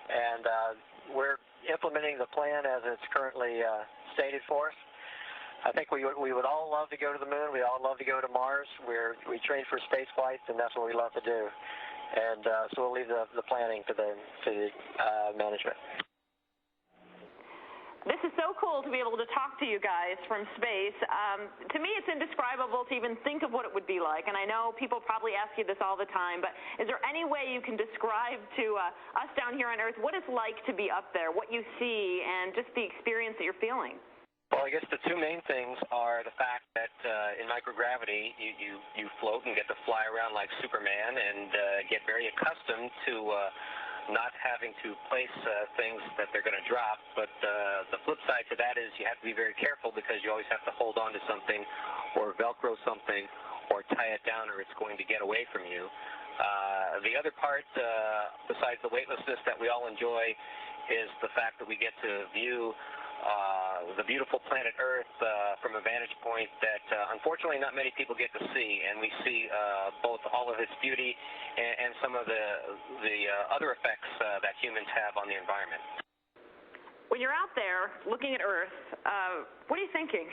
and we're implementing the plan as it's currently stated for us. I think we would all love to go to the moon. We all love to go to Mars. We train for space flights, and that's what we love to do. And so we'll leave the planning to the management. This is so cool to be able to talk to you guys from space. To me, it's indescribable to even think of what it would be like. And I know people probably ask you this all the time, but is there any way you can describe to us down here on Earth what it's like to be up there, what you see, and just the experience that you're feeling? Well, I guess the two main things are the fact that in microgravity, you float and get to fly around like Superman and get very accustomed to not having to place things that they're going to drop. But the flip side to that is you have to be very careful because you always have to hold on to something or Velcro something or tie it down or it's going to get away from you. The other part, besides the weightlessness that we all enjoy, is the fact that we get to view the beautiful planet Earth from a vantage point that unfortunately not many people get to see, and we see both all of its beauty and some of the other effects that humans have on the environment. When you're out there looking at Earth, what are you thinking?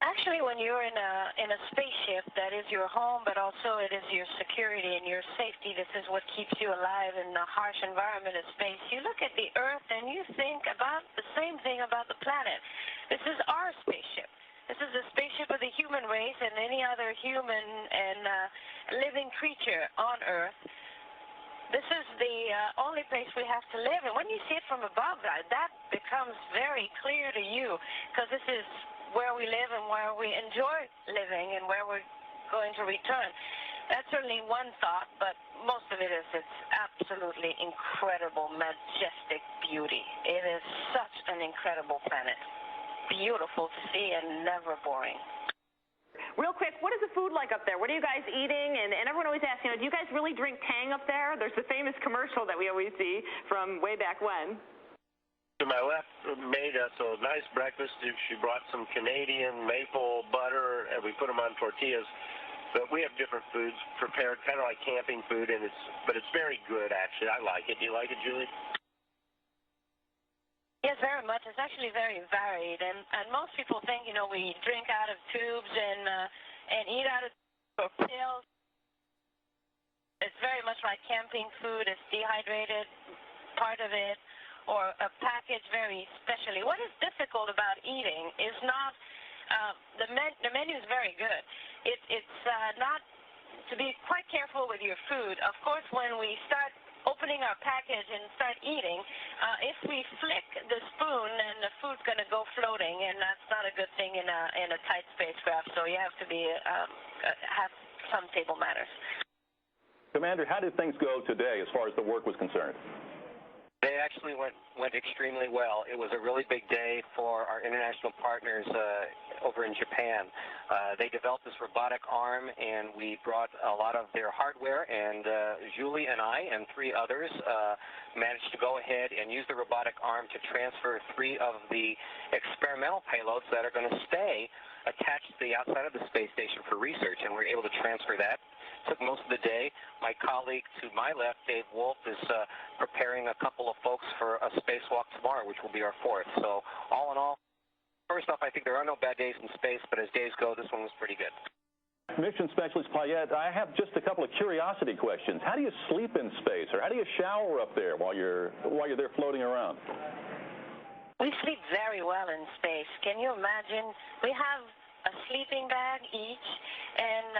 Actually, when you're in a spaceship, that is your home, but also it is your security and your safety. This is what keeps you alive in the harsh environment of space. You look at the Earth and you think about the same thing about the planet. This is our spaceship. This is the spaceship of the human race and any other human and living creature on Earth. This is the only place we have to live. And when you see it from above, that becomes very clear to you, because this is where we live and where we enjoy living and where we're going to return. That's certainly one thought, but most of it is its absolutely incredible, majestic beauty. It is such an incredible planet. Beautiful to see and never boring. Real quick, what is the food like up there? What are you guys eating? And everyone always asks, do you guys really drink Tang up there? There's the famous commercial that we always see from way back when. To my left made us a nice breakfast. She brought some Canadian maple butter, and we put them on tortillas. But we have different foods prepared, kind of like camping food, but it's very good, actually. I like it. Do you like it, Julie? Yes, very much. It's actually very varied, and most people think, we drink out of tubes and eat out of pills. It's very much like camping food. It's dehydrated, part of it, or a package very specially. What is difficult about eating is not, the menu is very good. It's not, to be quite careful with your food. Of course, when we start opening our package and start eating, if we flick the spoon, then the food's going to go floating, and that's not a good thing in a tight spacecraft. So you have to have some table manners. Commander, how did things go today as far as the work was concerned? They actually went extremely well. It was a really big day for our international partners over in Japan. They developed this robotic arm, and we brought a lot of their hardware, and Julie and I and 3 others managed to go ahead and use the robotic arm to transfer 3 of the experimental payloads that are going to stay attached to the outside of the space station for research, and we were able to transfer that. Took most of the day. My colleague to my left, Dave Wolf, is preparing a couple of folks for a spacewalk tomorrow, which will be our 4th. So all in all, first off, I think there are no bad days in space, but as days go, this one was pretty good. Mission Specialist Payette, I have just a couple of curiosity questions. How do you sleep in space, or how do you shower up there while you're there floating around? We sleep very well in space. Can you imagine? We have a sleeping bag each, and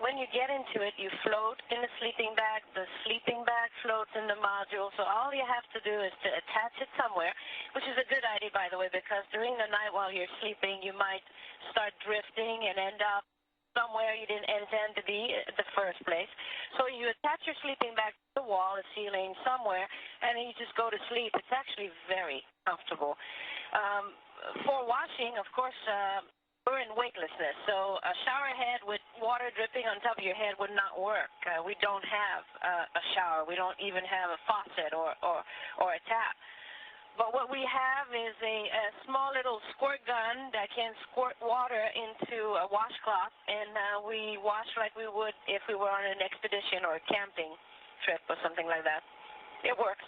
when you get into it, you float in the sleeping bag. The sleeping bag floats in the module, so all you have to do is to attach it somewhere, which is a good idea, by the way, because during the night while you're sleeping, you might start drifting and end up somewhere you didn't intend to be at the first place. So you attach your sleeping bag to the wall, the ceiling, somewhere, and then you just go to sleep. It's actually very comfortable. For washing, of course, we're in weightlessness, so a shower head with water dripping on top of your head would not work. We don't have a shower. We don't even have a faucet or a tap. But what we have is a small little squirt gun that can squirt water into a washcloth, and we wash like we would if we were on an expedition or a camping trip or something like that. It works.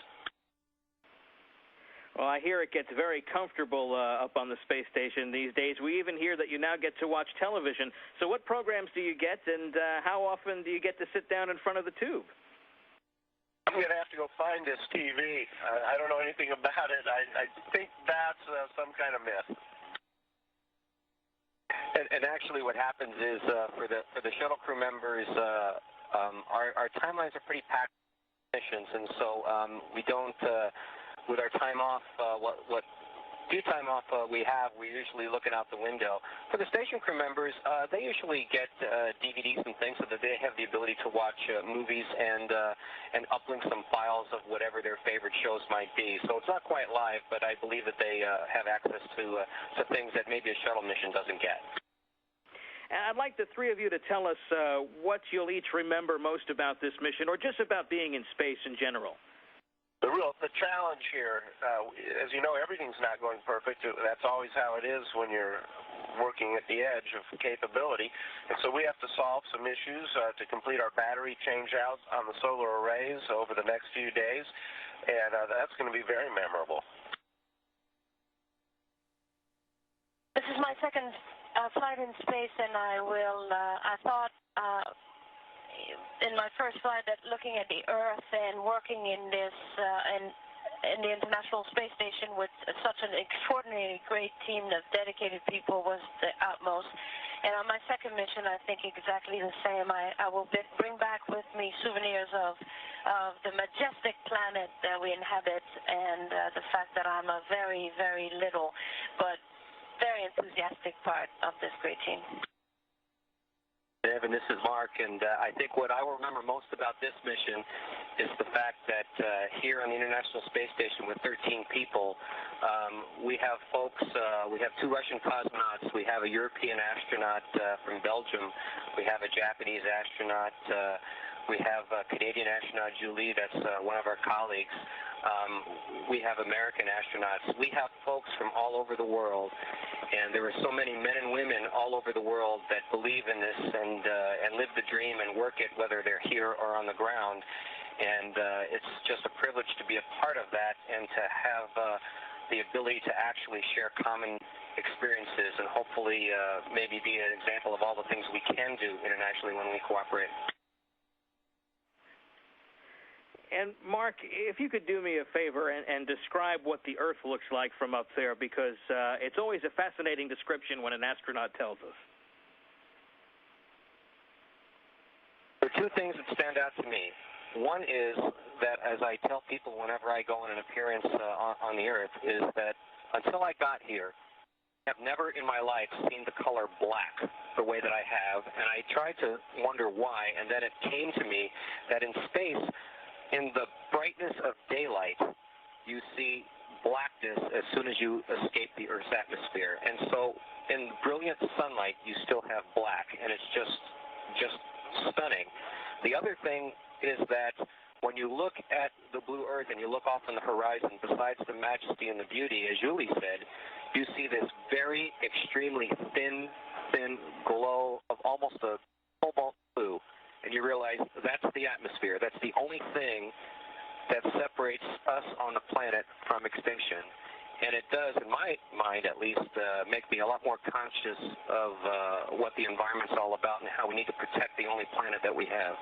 Well, I hear it gets very comfortable up on the space station these days. We even hear that you now get to watch television. So what programs do you get, and how often do you get to sit down in front of the tube? I'm going to have to go find this TV. I don't know anything about it. I think that's some kind of myth. And actually what happens is for the shuttle crew members, our timelines are pretty packed missions, and so we don't, with our time off, what few time off we have, we're usually looking out the window. For the station crew members, they usually get DVDs and things so that they have the ability to watch movies and uplink some files of whatever their favorite shows might be. So it's not quite live, but I believe that they have access to things that maybe a shuttle mission doesn't get. And I'd like the three of you to tell us what you'll each remember most about this mission, or just about being in space in general. The challenge here, as you know, everything's not going perfect. That's always how it is when you're working at the edge of capability. And so we have to solve some issues to complete our battery change-outs on the solar arrays over the next few days, and that's going to be very memorable. This is my second flight in space, and I thought in my first flight that looking at the Earth and working in this in the International Space Station with such an extraordinarily great team of dedicated people was the utmost. And on my second mission, I think exactly the same. I will bring back with me souvenirs of the majestic planet that we inhabit, and the fact that I'm a very, very little but very enthusiastic part of this great team. Evan, this is Mark, and I think what I will remember most about this mission is the fact that here on the International Space Station with 13 people, we have folks, we have 2 Russian cosmonauts, we have a European astronaut from Belgium, we have a Japanese astronaut, we have Canadian astronaut Julie, that's one of our colleagues. We have American astronauts. We have folks from all over the world, and there are so many men and women all over the world that believe in this and live the dream and work it, whether they're here or on the ground. And it's just a privilege to be a part of that and to have the ability to actually share common experiences and hopefully maybe be an example of all the things we can do internationally when we cooperate. And Mark, if you could do me a favor and describe what the Earth looks like from up there, because it's always a fascinating description when an astronaut tells us. There are 2 things that stand out to me. One is that, as I tell people whenever I go on an appearance on the Earth, is that until I got here, I have never in my life seen the color black the way that I have, and I tried to wonder why, and then it came to me that in space, in the brightness of daylight, you see blackness as soon as you escape the Earth's atmosphere. And so in brilliant sunlight, you still have black, and it's just stunning. The other thing is that when you look at the blue Earth and you look off on the horizon, besides the majesty and the beauty, as Julie said, you see this very extremely thin glow of almost a cobalt blue. And you realize that's the atmosphere. That's the only thing that separates us on the planet from extinction. And it does, in my mind at least, make me a lot more conscious of what the environment's all about and how we need to protect the only planet that we have.